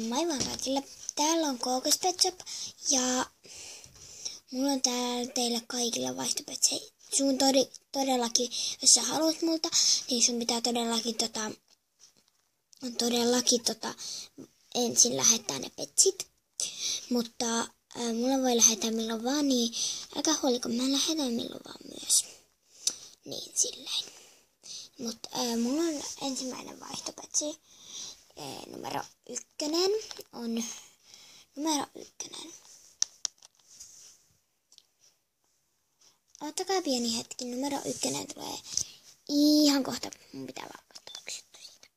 Moi vaan kaikille. Täällä on Kookos Pet Shop ja mulla on täällä teille kaikille vaihtopetsejä. Sun todellakin, jos sä haluat multa, niin sun pitää todellakin ensin lähettää ne petsit. Mutta mulla voi lähettää milloin vaan, niin älkää huoliko, mä lähetän milloin vaan myös. Niin silleen. Mutta mulla on ensimmäinen vaihtopetsi. Numero 1 on numero 1. Ottakaa pieni hetki. Numero 1 tulee ihan kohta. Mun pitää vaan katsoa siitä.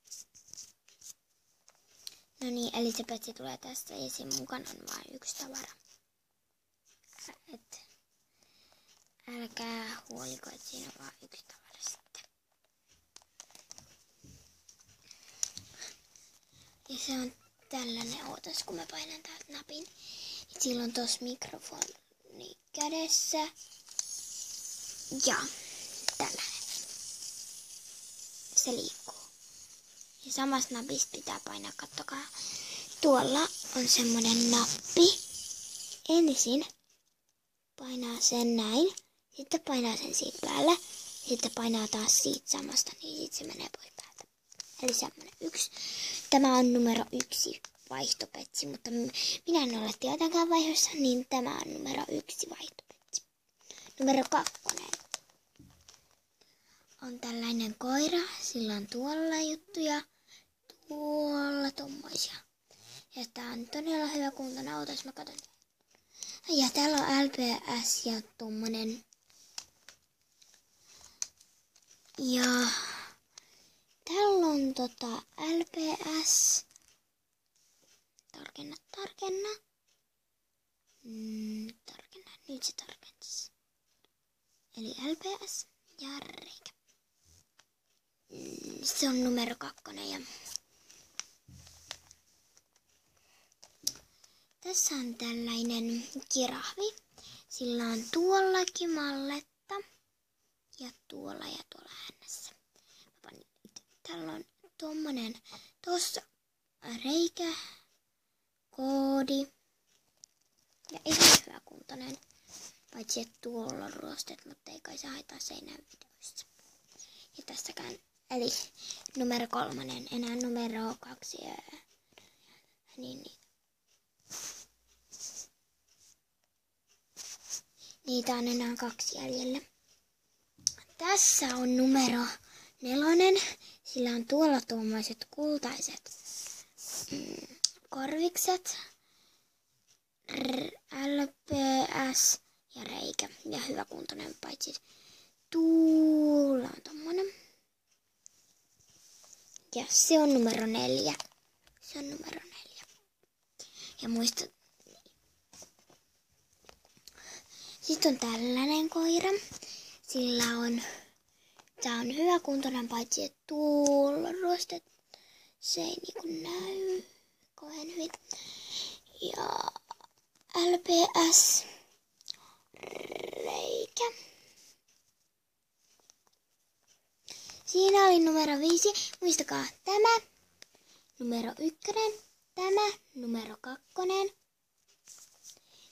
No niin, eli se petsi tulee tästä ja sen mukana on vain yksi tavara. Älkää huoliko, että siinä on vain yksi tavara sitten. Ja se on tällainen, ootas kun mä painan täältä napin. Ja sillä on tossa mikrofoni kädessä. Ja tällainen. Se liikkuu. Ja samasta napista pitää painaa, kattokaa. Tuolla on semmonen nappi. Ensin painaa sen näin. Sitten painaa sen siitä päälle. Sitten painaa taas siitä samasta, niin sitten se menee pois päältä. Eli semmonen 1. Tämä on numero 1 vaihtopetsi, mutta minä en ole tietenkään vaihossa, niin tämä on numero 1 vaihtopetsi. Numero 2 on tällainen koira. Sillä on tuolla juttuja, tuolla tommoisia. Ja tää on todella hyvä kuntoinen. Ootas mä katon. Ja täällä on LPS ja tommonen. Ja täällä on LPS. Tarkenna. Tarkenna. Nyt se tarkensi. Eli LPS ja reikä. Se on numero 2. Ja tässä on tällainen kirahvi. Sillä on tuollakin malletta. Ja tuolla hännässä. Täällä on tommonen tossa reikä, koodi ja ihan hyvä kuntoinen. Paitsi että tuolla on ruostet, mutta ei kai se haittaa seinään videoissa. Ja tässäkään, eli numero 3, enää numero 2. Niin. Niitä on enää 2 jäljellä. Tässä on numero 4. Sillä on tuolla tuommoiset kultaiset korvikset, LPS ja reikä. Ja hyvä kuntoinen, paitsi tuolla on tommonen. Ja se on numero 4. Ja muista. Sitten on tällainen koira. Tää on hyvä kuntoinen, paitsi että tuolla ruostet. Se ei niinku näy kauhean hyvin. Ja LPS reikä. Siinä oli numero 5. Muistakaa tämä numero 1, tämä numero 2,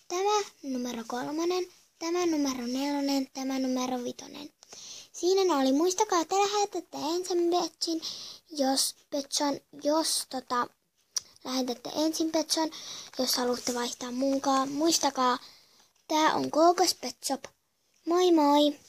tämä numero 3, tämä numero 4, tämä numero 5. Siinä oli, muistakaa, että lähetätte ensin petsin, lähetätte ensin petson, jos haluatte vaihtaa muunkaan. Muistakaa, tää on Kookos Pet Shop. Moi moi!